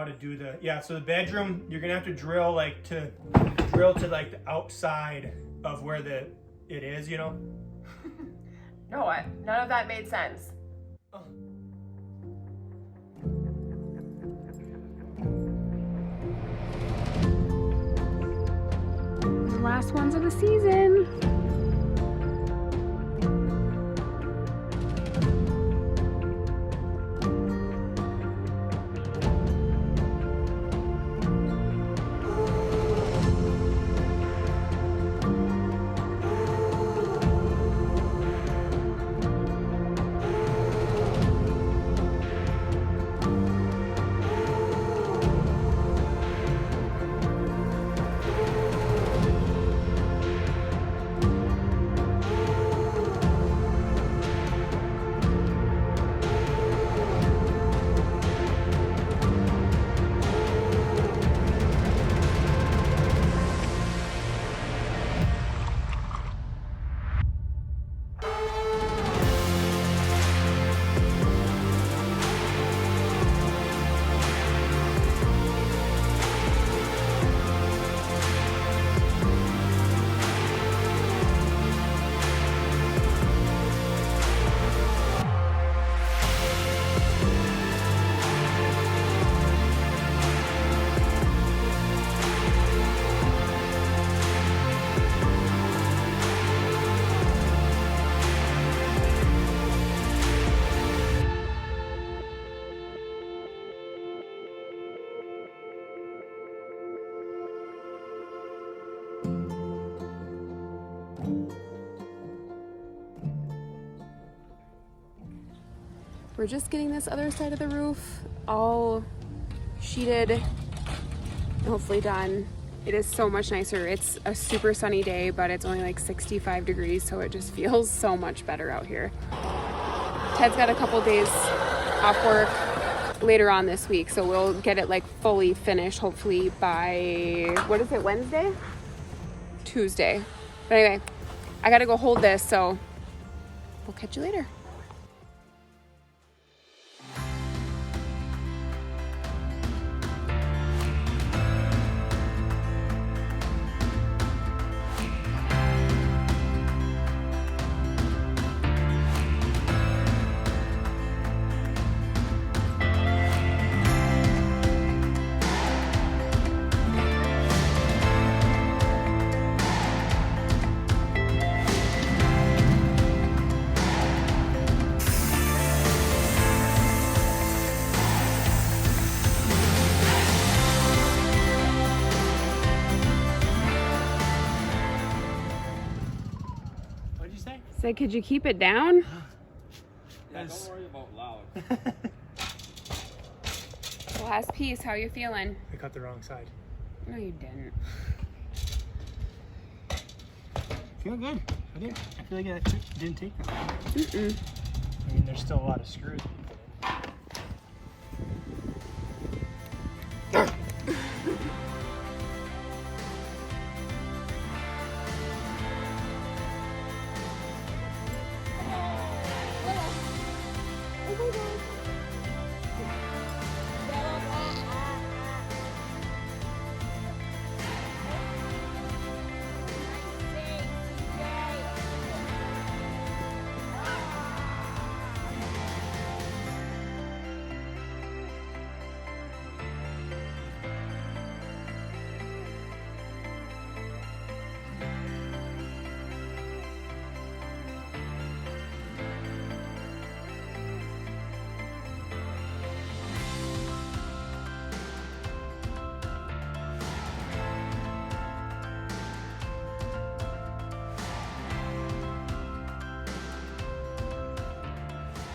how to do so the bedroom, you're gonna have to drill to like the outside of where it is, you know? No, none of that made sense. Oh. The last ones of the season. We're just getting this other side of the roof all sheeted and hopefully done. It is so much nicer. It's a super sunny day, but it's only like 65 degrees, so it just feels so much better out here. Ted's got a couple days off work later on this week, so we'll get it like fully finished hopefully by, what is it, Wednesday? Tuesday. But anyway, I gotta go hold this, so we'll catch you later. Said, could you keep it down? Yeah, don't worry about loud. Last piece, how you feeling? I cut the wrong side. No, you didn't. Feel good. I feel like it didn't take that long. I mean, there's still a lot of screws.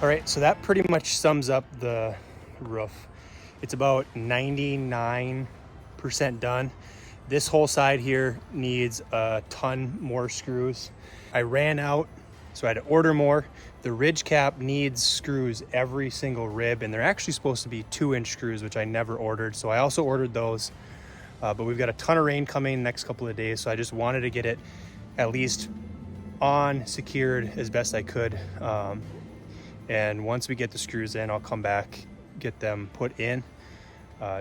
All right, so that pretty much sums up the roof. It's about 99% done. This whole side here needs a ton more screws. I ran out, so I had to order more. The ridge cap needs screws every single rib, and they're actually supposed to be 2-inch screws, which I never ordered. So I also ordered those, but we've got a ton of rain coming next couple of days. So I just wanted to get it at least on, secured as best I could. And once we get the screws in, I'll come back, get them put in.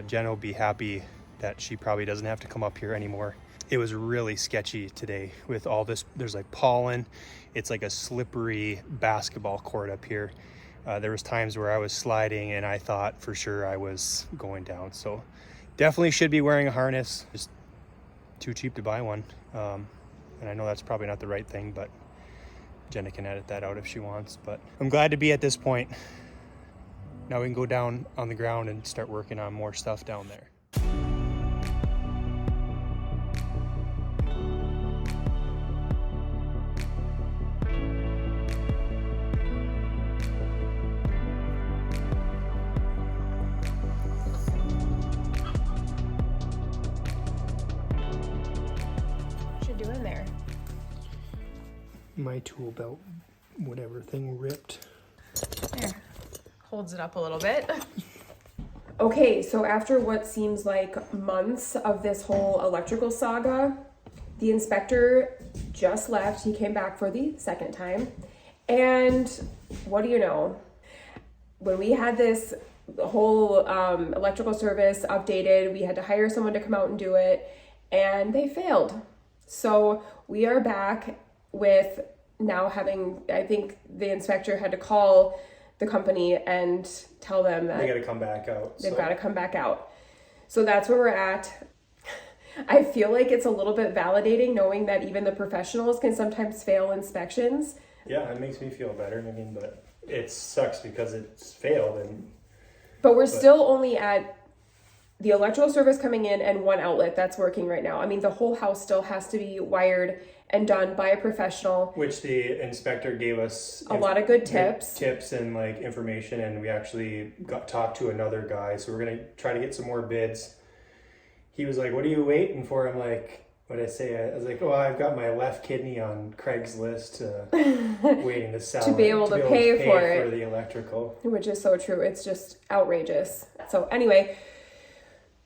Jen will be happy that she probably doesn't have to come up here anymore. It was really sketchy today with all this. There's like pollen. It's like a slippery basketball court up here. There was times where I was sliding and I thought for sure I was going down. So definitely should be wearing a harness. Just too cheap to buy one. And I know that's probably not the right thing, but Jenna can edit that out if she wants. But I'm glad to be at this point. Now we can go down on the ground and start working on more stuff down there. What you doing there? My tool belt, whatever thing ripped. There. Holds it up a little bit. Okay, so after what seems like months of this whole electrical saga, the inspector just left. He came back for the second time. And what do you know? When we had this whole electrical service updated, we had to hire someone to come out and do it, and they failed. So we are back with now having, I think the inspector had to call the company and tell them that They got to come back out. they've got to come back out. So that's where we're at. I feel like it's a little bit validating knowing that even the professionals can sometimes fail inspections. Yeah, it makes me feel better. I mean, but it sucks because it's failed. But we're still only at the electrical service coming in and one outlet that's working right now. I mean, the whole house still has to be wired and done by a professional. Which the inspector gave us A lot of good tips. Tips and like information, and we actually got talked to another guy. So we're gonna try to get some more bids. He was like, "What are you waiting for?" I'm like, "What did I say?" I was like, "Oh, I've got my left kidney on Craigslist, waiting to sell To be able to pay for it. the electrical." Which is so true. It's just outrageous. So anyway,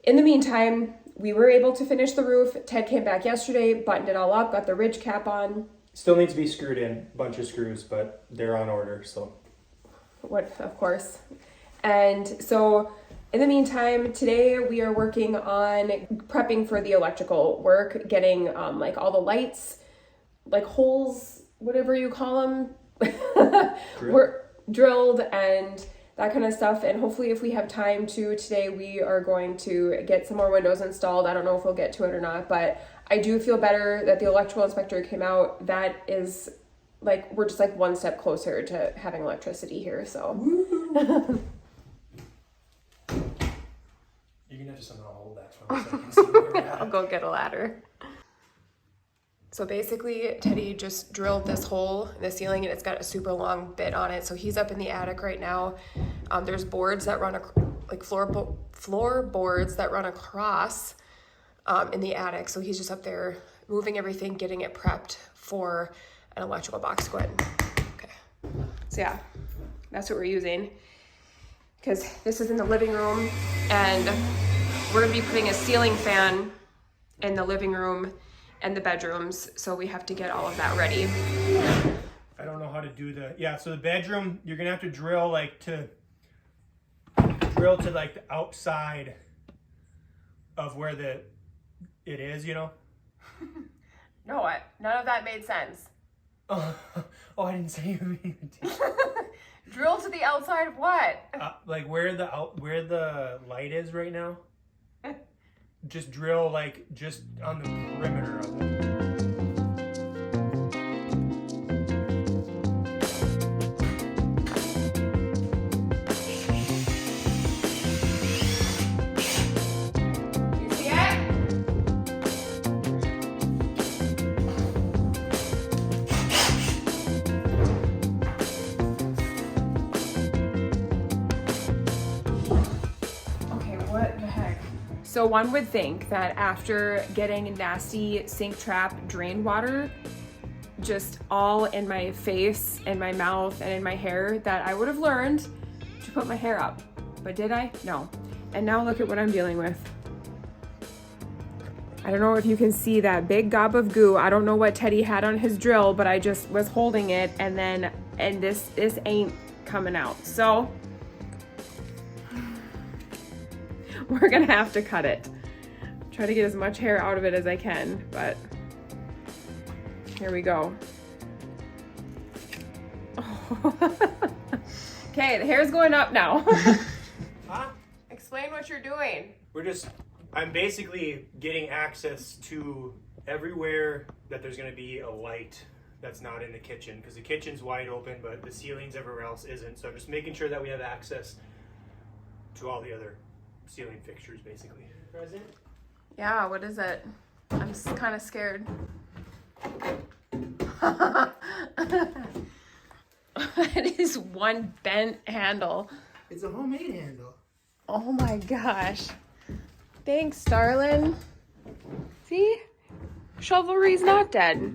in the meantime, we were able to finish the roof. Ted came back yesterday, buttoned it all up, got the ridge cap on. Still needs to be screwed in, bunch of screws, but they're on order, so. What, of course. And so in the meantime, today we are working on prepping for the electrical work, getting like all the lights, like holes, whatever you call them, were drilled and that kind of stuff. And hopefully if we have time to today, we are going to get some more windows installed. I don't know if we'll get to it or not, but I do feel better that the electrical inspector came out. That is like, we're just like one step closer to having electricity here, so. You're gonna have to somehow hold that for me so I can see where we're at. I'll go get a ladder. So basically, Teddy just drilled this hole in the ceiling and it's got a super long bit on it. So he's up in the attic right now. There's boards that run, like floorboards that run across in the attic. So he's just up there moving everything, getting it prepped for an electrical box. Go ahead. Okay. So yeah, that's what we're using. Because this is in the living room and we're gonna be putting a ceiling fan in the living room and the bedrooms, so we have to get all of that ready. I don't know how to do so the bedroom, you're gonna have to drill to like the outside of where it is, you know? No, none of that made sense. Oh, I didn't say you mean Drill to the outside of what? like where the light is right now. Just drill just on the perimeter of it. You see it? Okay, what the heck? So one would think that after getting nasty sink trap drain water just all in my face and my mouth and in my hair that I would have learned to put my hair up. But did I? No. And now look at what I'm dealing with. I don't know if you can see that big gob of goo. I don't know what Teddy had on his drill, but I just was holding it and this ain't coming out. So we're gonna have to cut it. Try to get as much hair out of it as I can, but here we go. Okay, the hair's going up now. Huh? Explain what you're doing. I'm basically getting access to everywhere that there's going to be a light that's not in the kitchen, because the kitchen's wide open, but the ceilings everywhere else isn't. So I'm just making sure that we have access to all the other ceiling fixtures, basically. Present? Yeah, what is it? I'm kind of scared. It is one bent handle. It's a homemade handle. Oh my gosh. Thanks, darling. See? Chivalry's not dead.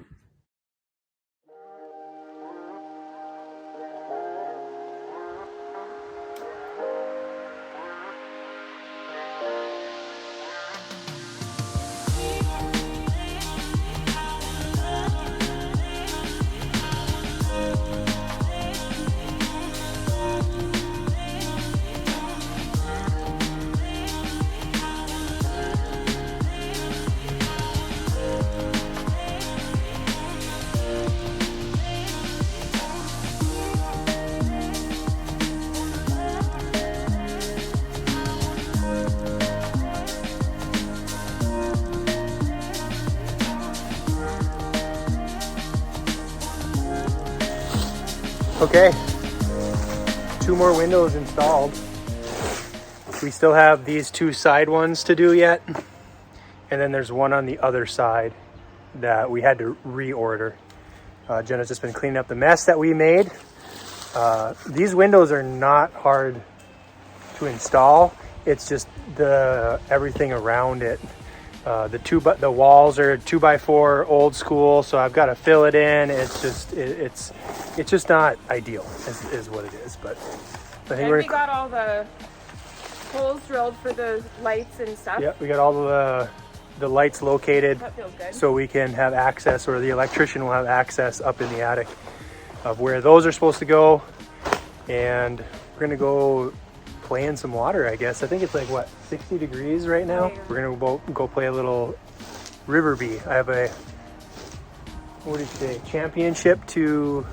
Okay, 2 more windows installed. We still have these 2 side ones to do yet. And then there's one on the other side that we had to reorder. Jenna's just been cleaning up the mess that we made. These windows are not hard to install. It's just everything around it. The walls are 2x4 old school, so I've got to fill it in. It's just not ideal, is what it is. But I think we got all the holes drilled for the lights and stuff. Yeah, we got all the lights located. That feels good. So we can have access, or the electrician will have access up in the attic of where those are supposed to go. And we're gonna go play in some water, I guess. I think it's like, what, 60 degrees right now? We're gonna go play a little river bee. I have a, what did you say, championship to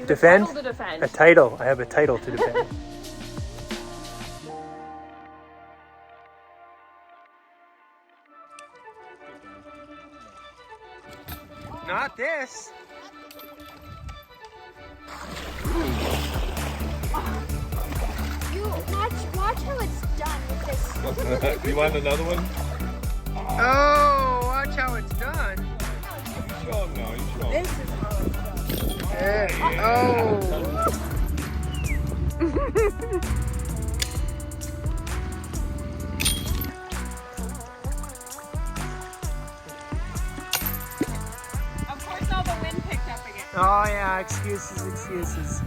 defend? A title to defend. A title. I have a title to defend. Not this. You watch how it's done with this. You want another one? Oh, watch how it's done. You show 'em now. You show 'em. This is how it's done. Yeah. Oh. Of course, all the wind picked up again. Oh yeah, excuses.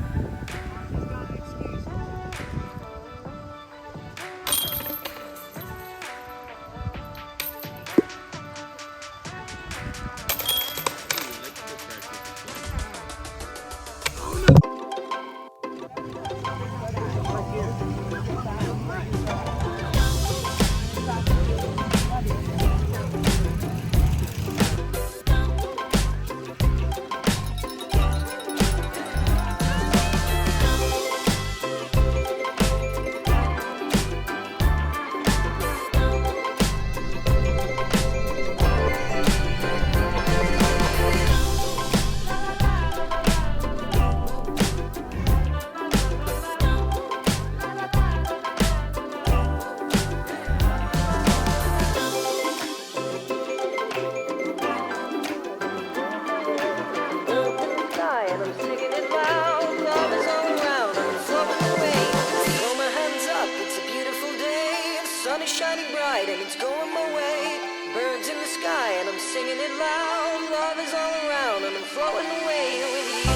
sun is shining bright and it's going my way. Birds in the sky and I'm singing it loud. Love is all around and I'm flowing away with you.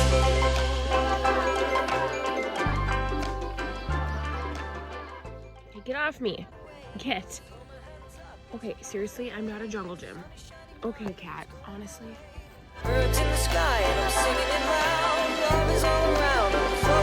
Hey, get off me. Get. Okay, seriously, I'm not a jungle gym. Okay, cat, honestly. Birds in the sky and I'm singing it loud. Love is all around and I'm flowing